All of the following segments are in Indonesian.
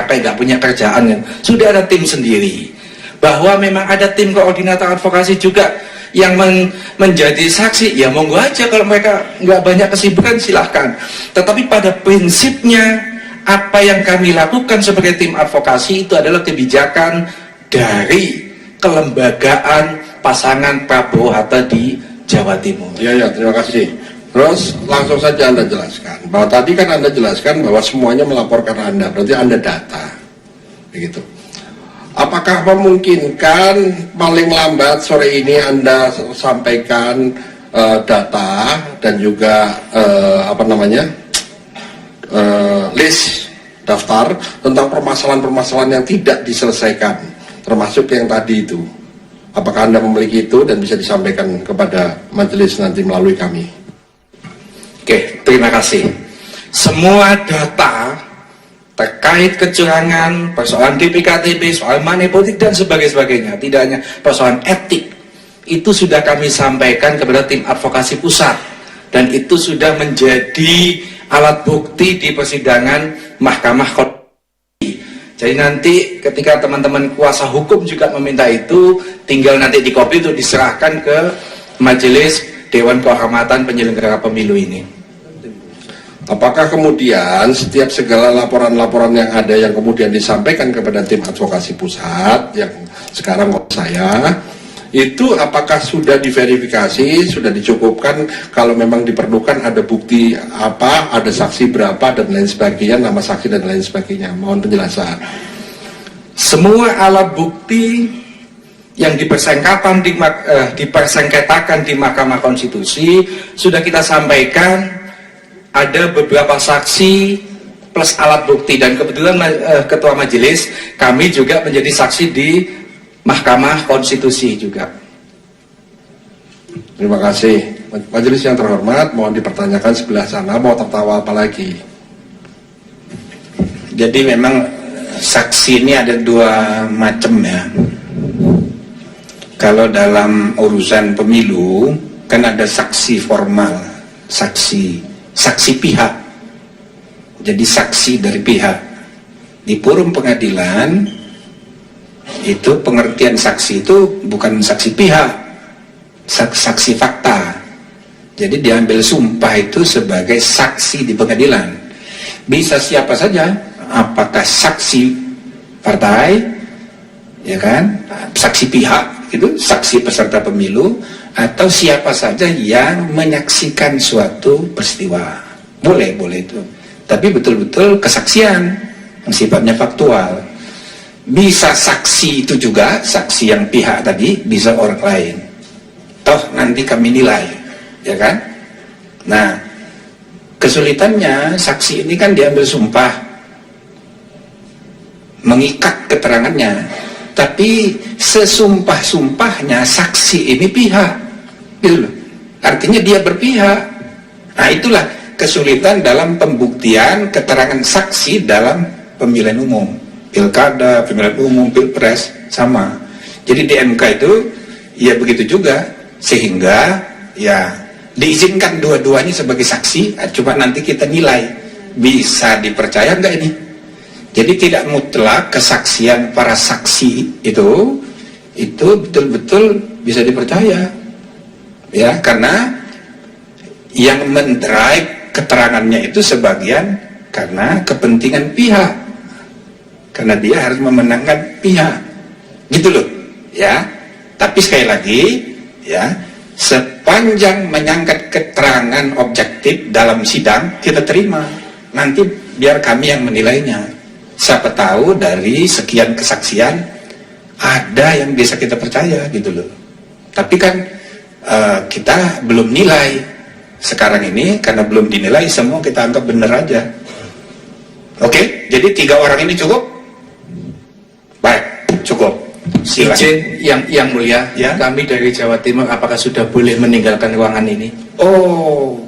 kayak nggak punya kerjaan kan. Sudah ada tim sendiri. Bahwa memang ada tim koordinator advokasi juga yang menjadi saksi, ya monggo aja, kalau mereka nggak banyak kesibukan silahkan. Tetapi pada prinsipnya apa yang kami lakukan sebagai tim advokasi itu adalah kebijakan dari kelembagaan pasangan Prabowo Hatta di Jawa Timur. Ya, terima kasih. Terus langsung saja Anda jelaskan bahwa tadi kan Anda jelaskan bahwa semuanya melaporkan Anda, berarti Anda data, begitu. Apakah memungkinkan paling lambat sore ini Anda sampaikan data dan juga list daftar tentang permasalahan-permasalahan yang tidak diselesaikan, termasuk yang tadi itu? Apakah Anda memiliki itu dan bisa disampaikan kepada majelis nanti melalui kami? Oke, terima kasih. Semua data terkait kecurangan, persoalan DPKTB, soal money politik dan sebagainya, tidak hanya persoalan etik, itu sudah kami sampaikan kepada tim advokasi pusat dan itu sudah menjadi alat bukti di persidangan Mahkamah Konstitusi. Jadi nanti ketika teman-teman kuasa hukum juga meminta itu, tinggal nanti di copy itu diserahkan ke Majelis Dewan Kehormatan Penyelenggara Pemilu ini. Apakah kemudian setiap segala laporan-laporan yang ada yang kemudian disampaikan kepada tim advokasi pusat yang sekarang saya itu apakah sudah diverifikasi, sudah dicukupkan, kalau memang diperlukan ada bukti apa, ada saksi berapa dan lain sebagainya, nama saksi dan lain sebagainya? Mohon penjelasan. Semua alat bukti yang dipersengketakan di Mahkamah Konstitusi sudah kita sampaikan. Ada beberapa saksi plus alat bukti dan kebetulan Ketua Majelis kami juga menjadi saksi di Mahkamah Konstitusi juga. Terima kasih. Majelis yang terhormat, mohon dipertanyakan sebelah sana, mau tertawa apa lagi? Jadi memang saksi ini ada dua macam ya. Kalau dalam urusan pemilu kan ada saksi formal, saksi pihak. Jadi saksi dari pihak. Di forum pengadilan itu pengertian saksi itu bukan saksi pihak, saksi fakta. Jadi diambil sumpah itu sebagai saksi di pengadilan. Bisa siapa saja, apakah saksi partai, ya kan, saksi pihak itu, saksi peserta pemilu, atau siapa saja yang menyaksikan suatu peristiwa. Boleh itu. Tapi betul-betul kesaksian yang sifatnya faktual. Bisa saksi itu juga, saksi yang pihak tadi, bisa orang lain. Toh nanti kami nilai, ya kan? Nah, kesulitannya saksi ini kan diambil sumpah, mengikat keterangannya. Tapi sesumpah-sumpahnya saksi ini pihak, gitu loh. Artinya dia berpihak. Nah, itulah kesulitan dalam pembuktian keterangan saksi dalam pemilihan umum, pilkada, pemilihan umum, pilpres, sama. Jadi di MK itu ya begitu juga, sehingga ya diizinkan dua-duanya sebagai saksi, cuma nanti kita nilai bisa dipercaya enggak ini. Jadi tidak mutlak kesaksian para saksi itu betul-betul bisa dipercaya, ya, karena yang mendrive keterangannya itu sebagian karena kepentingan pihak, karena dia harus memenangkan pihak, gitu loh, ya. Tapi sekali lagi, ya, sepanjang menyangkut keterangan objektif dalam sidang kita terima, nanti biar kami yang menilainya. Siapa tahu dari sekian kesaksian ada yang bisa kita percaya, gitu loh. Tapi kan kita belum nilai sekarang ini, karena belum dinilai semua kita anggap benar aja. Oke, jadi 3 orang ini cukup? Baik, cukup. Izin yang mulia, ya, kami dari Jawa Timur apakah sudah boleh meninggalkan ruangan ini? Oh,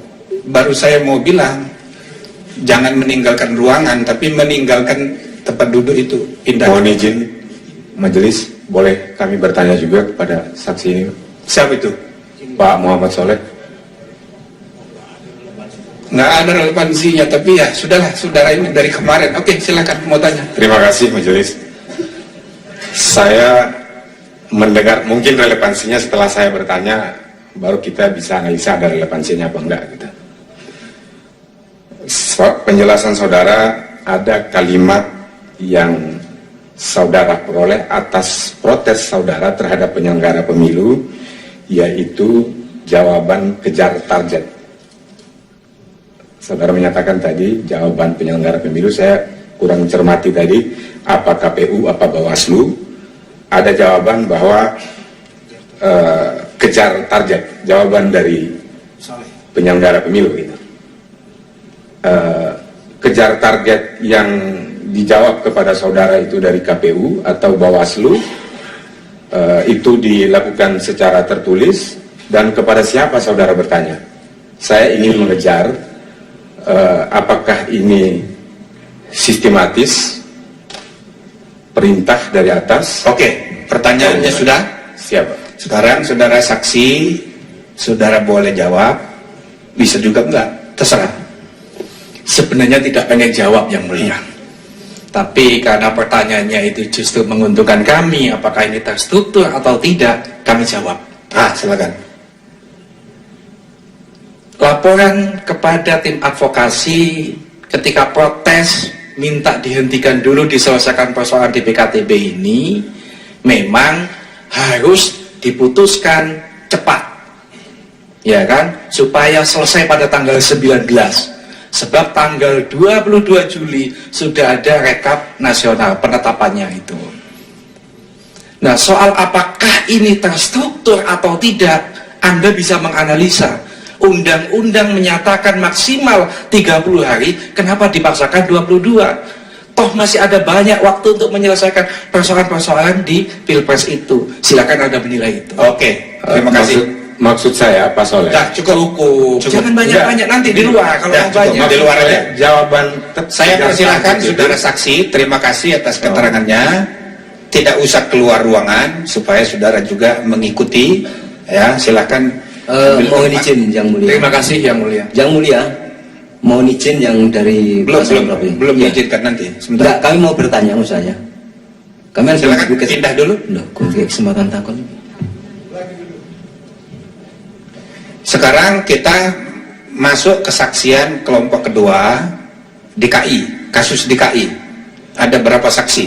baru saya mau bilang, jangan meninggalkan ruangan, tapi meninggalkan tempat duduk itu. Pindah. Mohon izin, majelis, boleh kami bertanya juga kepada saksi ini? Siapa itu? Pak Muhammad Soleh. Nggak ada relevansinya, tapi ya sudahlah, saudara ini dari kemarin. Oke, silakan mau tanya. Terima kasih majelis. Saya mendengar, mungkin relevansinya setelah saya bertanya, baru kita bisa analisa ada relevansinya apa enggak gitu. Penjelasan saudara, ada kalimat yang saudara peroleh atas protes saudara terhadap penyelenggara pemilu, yaitu jawaban kejar target. Saudara menyatakan tadi jawaban penyelenggara pemilu, saya kurang cermati tadi, apa KPU, apa Bawaslu, ada jawaban bahwa kejar target, jawaban dari penyelenggara pemilu gitu. Kejar target yang dijawab kepada saudara itu dari KPU atau Bawaslu, itu dilakukan secara tertulis, dan kepada siapa saudara bertanya? Saya ingin mengejar apakah ini sistematis, perintah dari atas? Oke, pertanyaannya sudah. Siapa? Sekarang saudara saksi, saudara boleh jawab, bisa juga enggak, terserah. Sebenarnya tidak pengen jawab yang mulia, tapi karena pertanyaannya itu justru menguntungkan kami, apakah ini terstruktur atau tidak, kami jawab. Silakan. Laporan kepada tim advokasi ketika protes minta dihentikan dulu, diselesaikan persoalan di PKTB ini memang harus diputuskan cepat, ya kan, supaya selesai pada tanggal 19, sebab tanggal 22 Juli sudah ada rekap nasional penetapannya itu. Nah, soal apakah ini terstruktur atau tidak, Anda bisa menganalisa. Undang-undang menyatakan maksimal 30 hari, kenapa dipaksakan 22? Toh masih ada banyak waktu untuk menyelesaikan persoalan-persoalan di Pilpres itu. Silakan Anda menilai itu. Oke, terima kasih. Maksud saya Pak Soleh, Cukup. Jangan banyak-banyak, nanti di luar kalau mau banyak. Di luar aja. jawaban Saya persilahkan saudara saksi, terima kasih atas keterangannya. Tidak usah keluar ruangan supaya saudara juga mengikuti. Ya, silakan. Mohon izin yang mulia. Terima kasih yang mulia. Yang mulia, mohon izin yang dari Belum Ya. diizinkan nanti. Enggak, Sebentar. kami mau bertanya usahanya. Kami harus Silakan memberi pindah dulu. Loh, kunci kesempatan takon. Sekarang kita masuk kesaksian kelompok kedua DKI, kasus DKI. Ada berapa saksi?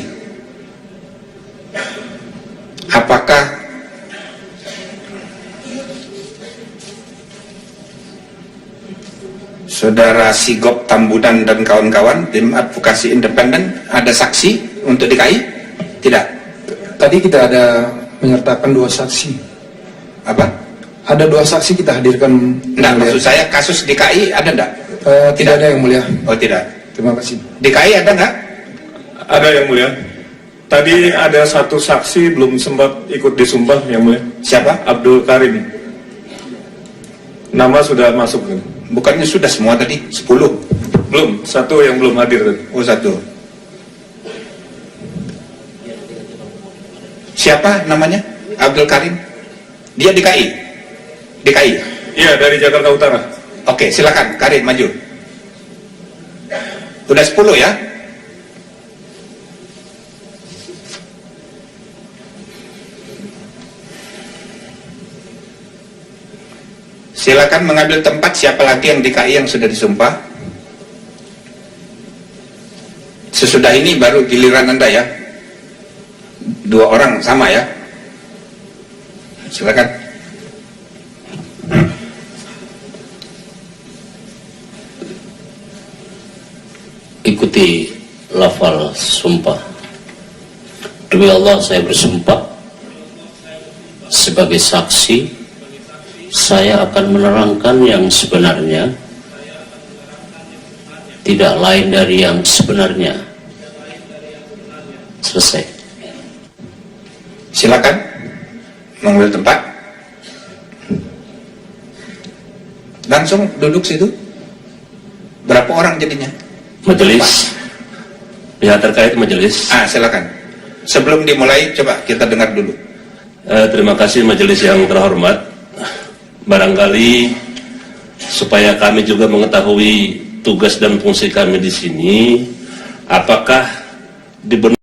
Apakah Saudara Sigop Tambunan dan kawan-kawan tim advokasi independen ada saksi untuk DKI? Tidak. Tadi kita ada menyertakan 2 saksi. Apa? Ada 2 saksi kita hadirkan. Nah, maksud saya kasus DKI ada enggak? Tidak ada yang mulia. Oh, tidak. Terima kasih. DKI ada enggak? Ada yang mulia. Tadi ada 1 saksi belum sempat ikut disumpah yang mulia. Siapa? Abdul Karim. Nama sudah masuk kan? Bukannya sudah semua tadi? 10? Belum, 1 yang belum hadir tadi. Oh, 1. Siapa namanya? Abdul Karim. Dia DKI? DKI? Iya, dari Jakarta Utara. Oke, silakan Karim maju. Udah 10 ya? Silakan mengambil tempat. Siapa lagi yang DKI yang sudah disumpah? Sesudah ini baru giliran Anda ya. 2 orang sama ya. Silakan. Ikuti lafal sumpah. Demi Allah saya bersumpah sebagai saksi, saya akan menerangkan yang sebenarnya, tidak lain dari yang sebenarnya. Selesai. Silakan mengambil tempat. Langsung duduk situ. Berapa orang jadinya? Majelis, pihak terkait majelis. Silakan. Sebelum dimulai, coba kita dengar dulu. Terima kasih majelis yang terhormat. Barangkali supaya kami juga mengetahui tugas dan fungsi kami di sini. Apakah dibenarkan